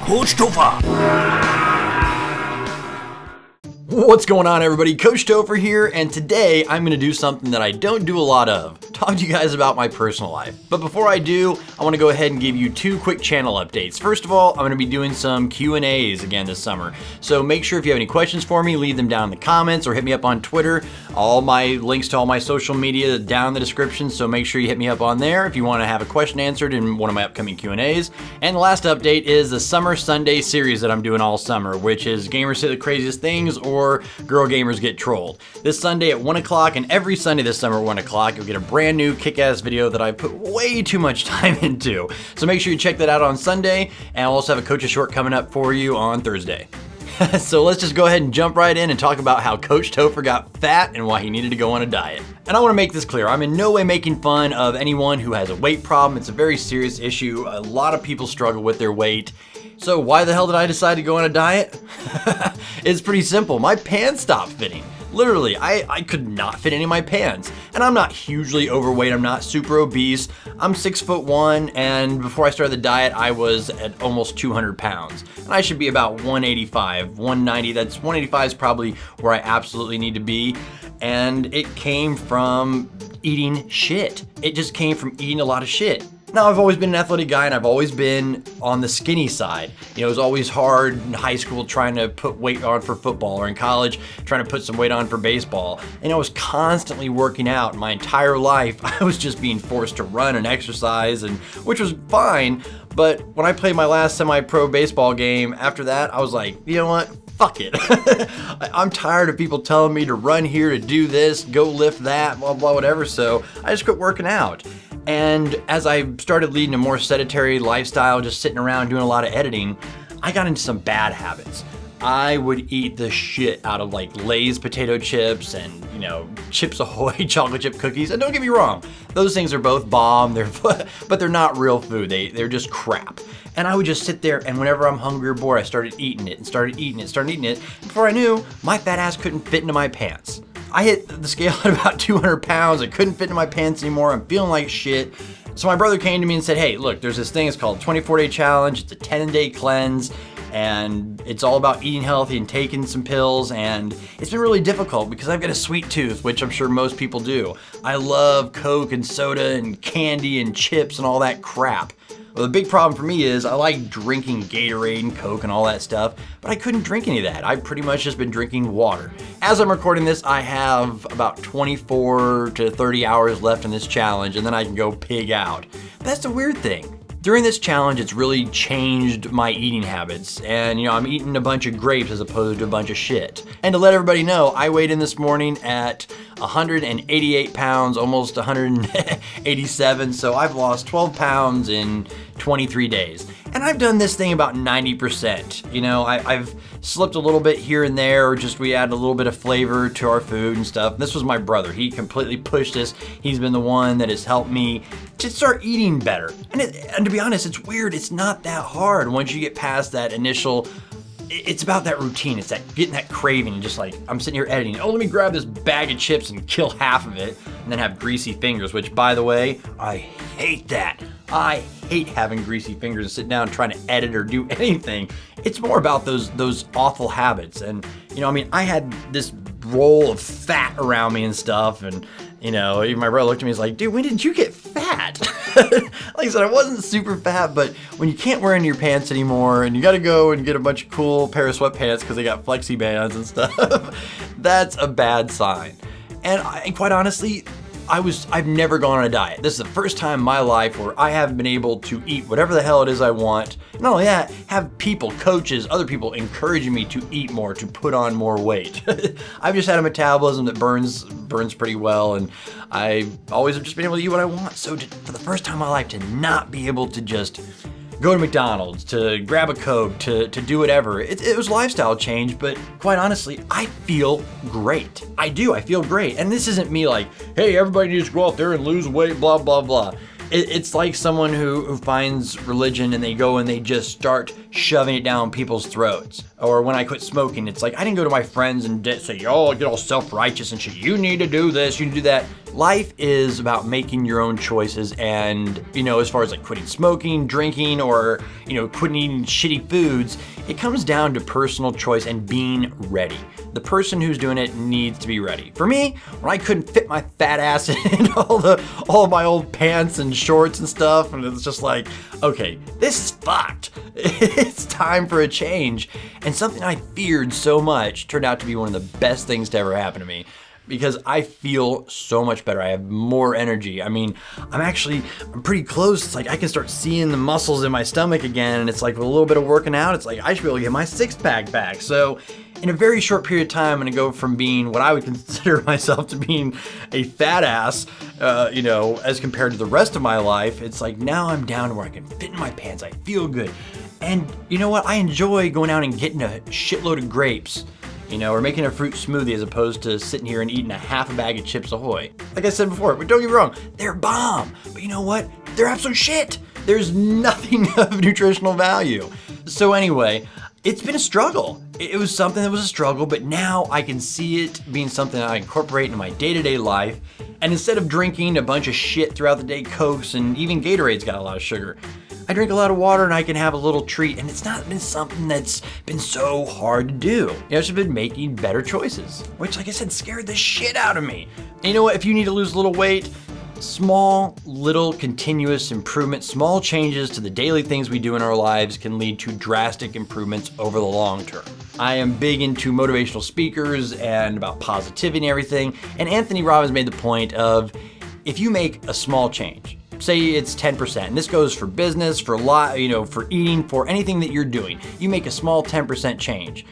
Coach Topher. What's going on, everybody? Coach Topher here, and today I'm going to do something that I don't do a lot of. Talk to you guys about my personal life. But before I do, I want to go ahead and give you two quick channel updates. First of all, I'm going to be doing some Q&As again this summer. So make sure if you have any questions for me, leave them down in the comments or hit me up on Twitter. All my links to all my social media down in the description, so make sure you hit me up on there if you want to have a question answered in one of my upcoming Q&As. And the last update is the Summer Sunday series that I'm doing all summer, which is Gamers Say the Craziest Things or Girl Gamers Get Trolled. This Sunday at 1 o'clock and every Sunday this summer at 1 o'clock, you'll get a brand new kick-ass video that I put way too much time into. So make sure you check that out on Sunday, and I'll also have a Coach's Short coming up for you on Thursday. So let's just go ahead and jump right in and talk about how Coach Topher got fat and why he needed to go on a diet. And I want to make this clear, I'm in no way making fun of anyone who has a weight problem. It's a very serious issue. A lot of people struggle with their weight. So why the hell did I decide to go on a diet? It's pretty simple. My pants stopped fitting. Literally, I could not fit any of my pants. And I'm not hugely overweight, I'm not super obese. I'm 6'1", and before I started the diet, I was at almost 200 pounds. And I should be about 185, 190, 185 is probably where I absolutely need to be. And it came from eating shit. It just came from eating a lot of shit. Now, I've always been an athletic guy and I've always been on the skinny side. You know, it was always hard in high school trying to put weight on for football, or in college trying to put some weight on for baseball. And I was constantly working out. My entire life, I was just being forced to run and exercise, and which was fine. But when I played my last semi-pro baseball game, after that, I was like, you know what? Fuck it. I'm tired of people telling me to run here, to do this, go lift that, blah, blah, whatever. So I just quit working out. And as I started leading a more sedentary lifestyle, just sitting around doing a lot of editing, I got into some bad habits. I would eat the shit out of like Lay's potato chips and, you know, Chips Ahoy chocolate chip cookies. And don't get me wrong, those things are both bomb, but they're not real food. They're just crap. And I would just sit there, and whenever I'm hungry or bored, I started eating it and started eating it, started eating it. Before I knew, my fat ass couldn't fit into my pants. I hit the scale at about 200 pounds. I couldn't fit into my pants anymore. I'm feeling like shit. So my brother came to me and said, hey, look, there's this thing, it's called 24-day challenge. It's a 10-day cleanse, and it's all about eating healthy and taking some pills. And it's been really difficult because I've got a sweet tooth, which I'm sure most people do. I love Coke and soda and candy and chips and all that crap. Well, the big problem for me is I like drinking Gatorade and Coke and all that stuff, but I couldn't drink any of that. I've pretty much just been drinking water. As I'm recording this, I have about 24 to 30 hours left in this challenge, and then I can go pig out. But that's the weird thing. During this challenge, it's really changed my eating habits, and you know, I'm eating a bunch of grapes as opposed to a bunch of shit. And to let everybody know, I weighed in this morning at 188 pounds, almost 187, so I've lost 12 pounds in 23 days. And I've done this thing about 90%. You know, I've slipped a little bit here and there, or just we add a little bit of flavor to our food and stuff. This was my brother. He completely pushed this. He's been the one that has helped me to start eating better. And to be honest, it's weird. It's not that hard once you get past that initial. It's about that routine. It's that getting that craving, just like I'm sitting here editing. Oh, let me grab this bag of chips and kill half of it and then have greasy fingers, which by the way, I hate that. I hate having greasy fingers and sit down trying to edit or do anything. It's more about those awful habits. And you know, I mean, I had this roll of fat around me and stuff, and you know, even my brother looked at me and was like, dude, when did you get fat? Like I said, I wasn't super fat, but when you can't wear any of your pants anymore and you gotta go and get a bunch of cool pair of sweatpants because they got flexi bands and stuff, that's a bad sign. And quite honestly, I've never gone on a diet. This is the first time in my life where I haven't been able to eat whatever the hell it is I want. Not only that, have people, coaches, other people encouraging me to eat more, to put on more weight. I've just had a metabolism that burns pretty well, and I always have just been able to eat what I want. So for the first time in my life, to not be able to just go to McDonald's, to grab a Coke, to do whatever. It was a lifestyle change, but quite honestly, I feel great. I do, I feel great. And this isn't me like, hey, everybody needs to go out there and lose weight, blah, blah, blah. It's like someone who finds religion and they go and they just start shoving it down people's throats. Or when I quit smoking, it's like, I didn't go to my friends and say, oh, get all self-righteous and shit. You need to do this, you need to do that. Life is about making your own choices, and, you know, as far as like quitting smoking, drinking, or, you know, quitting eating shitty foods, it comes down to personal choice and being ready. The person who's doing it needs to be ready. For me, when I couldn't fit my fat ass in all of my old pants and shorts and stuff, and it's just like, okay, this is fucked. It's time for a change. And something I feared so much turned out to be one of the best things to ever happen to me, because I feel so much better. I have more energy. I mean, I'm pretty close. It's like I can start seeing the muscles in my stomach again, and it's like with a little bit of working out, it's like I should be able to get my six-pack back. So in a very short period of time, I'm gonna go from being what I would consider myself to being a fat ass, you know, as compared to the rest of my life. It's like now I'm down to where I can fit in my pants, I feel good. And you know what? I enjoy going out and getting a shitload of grapes, you know, or making a fruit smoothie as opposed to sitting here and eating a half a bag of Chips Ahoy. Like I said before, but don't get me wrong, they're bomb. But you know what? They're absolute shit. There's nothing of nutritional value. So anyway, it's been a struggle. It was something that was a struggle, but now I can see it being something that I incorporate into my day-to-day life. And instead of drinking a bunch of shit throughout the day, Cokes, and even Gatorade's got a lot of sugar, I drink a lot of water and I can have a little treat, and it's not been something that's been so hard to do. You know, it's just been making better choices, which, like I said, scared the shit out of me. And you know what? If you need to lose a little weight, small, little, continuous improvement, small changes to the daily things we do in our lives can lead to drastic improvements over the long term. I am big into motivational speakers and about positivity and everything, and Anthony Robbins made the point of, if you make a small change, say it's 10%, and this goes for business, for for eating, for anything that you're doing. You make a small 10% change,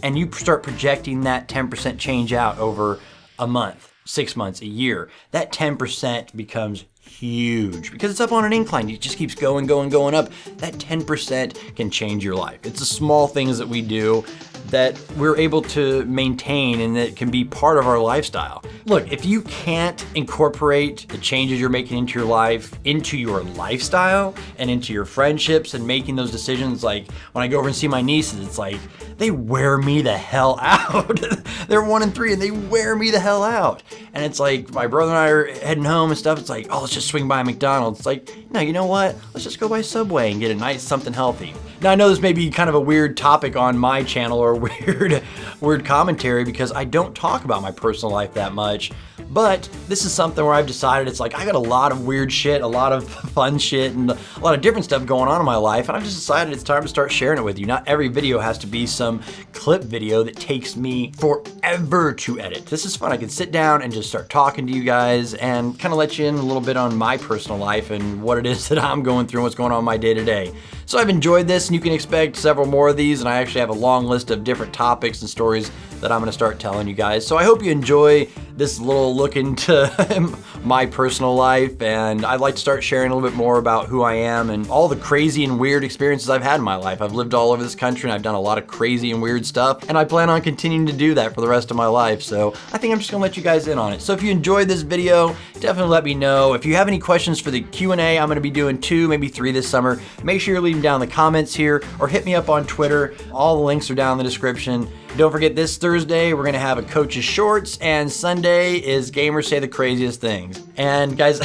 and you start projecting that 10% change out over a month, 6 months, a year. That 10% becomes huge because it's up on an incline. It just keeps going, going, going up. That 10% can change your life. It's the small things that we do that we're able to maintain and that can be part of our lifestyle. Look, if you can't incorporate the changes you're making into your life, into your lifestyle and into your friendships and making those decisions, like when I go over and see my nieces, it's like, they wear me the hell out. They're 1 and 3 and they wear me the hell out. And it's like, my brother and I are heading home and stuff. It's like, oh, let's just swing by McDonald's. It's like, no, you know what? Let's just go by Subway and get a nice something healthy. Now, I know this may be kind of a weird topic on my channel or weird commentary because I don't talk about my personal life that much, but this is something where I've decided it's like I got a lot of weird shit, a lot of fun shit, and a lot of different stuff going on in my life, and I've just decided it's time to start sharing it with you. Not every video has to be some clip video that takes me forever to edit. This is fun. I can sit down and just start talking to you guys and kind of let you in a little bit on my personal life and what it is that I'm going through and what's going on in my day-to-day. So I've enjoyed this, and you can expect several more of these, and I actually have a long list of different topics and stories that I'm gonna start telling you guys. So I hope you enjoy this little look into my personal life, and I'd like to start sharing a little bit more about who I am and all the crazy and weird experiences I've had in my life. I've lived all over this country and I've done a lot of crazy and weird stuff, and I plan on continuing to do that for the rest of my life. So I think I'm just gonna let you guys in on it. So if you enjoyed this video, definitely let me know. If you have any questions for the Q&A, I'm gonna be doing 2, maybe 3 this summer. Make sure you're leaving down in the comments here or hit me up on Twitter. All the links are down in the description. Don't forget, this Thursday, we're gonna have a Coach's Shorts, and Sunday is Gamers Say the Craziest Things. And guys,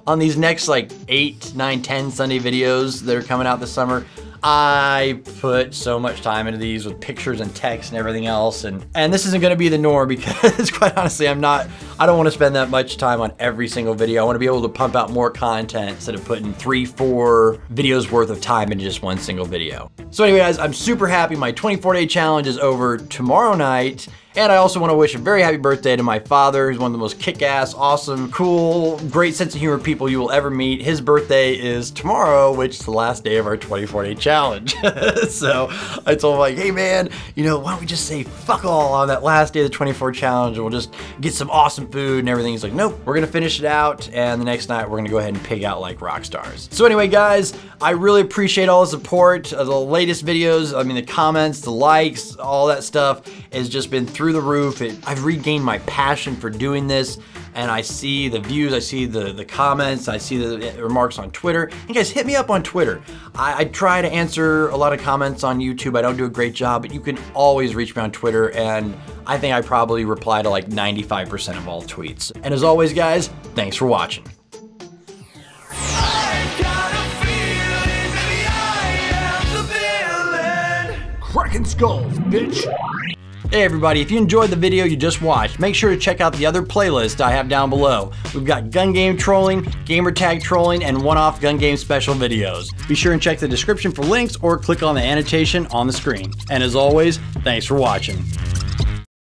on these next like 8, 9, 10 Sunday videos that are coming out this summer, I put so much time into these with pictures and text and everything else, and this isn't gonna be the norm because quite honestly, I don't wanna spend that much time on every single video. I wanna be able to pump out more content instead of putting 3, 4 videos worth of time into just one single video. So anyway, guys, I'm super happy. My 24-day challenge is over tomorrow night. And I also want to wish a very happy birthday to my father. He's one of the most kick-ass, awesome, cool, great sense of humor people you will ever meet. His birthday is tomorrow, which is the last day of our 24-day challenge. So I told him, like, hey man, you know, why don't we just say fuck all on that last day of the 24 challenge and we'll just get some awesome food and everything. He's like, nope, we're gonna finish it out, and the next night we're gonna go ahead and pig out like rock stars. So anyway, guys, I really appreciate all the support. The latest videos, I mean, the comments, the likes, all that stuff has just been through the roof. I've regained my passion for doing this. and I see the views, I see the comments, I see the remarks on Twitter. And guys, hit me up on Twitter. I try to answer a lot of comments on YouTube. I don't do a great job, but you can always reach me on Twitter, and I think I probably reply to like 95% of all tweets. And as always, guys, thanks for watching. Cracking skulls, bitch! Hey everybody, if you enjoyed the video you just watched, make sure to check out the other playlist I have down below. We've got gun game trolling, gamer tag trolling, and one-off gun game special videos. Be sure and check the description for links or click on the annotation on the screen. And as always, thanks for watching.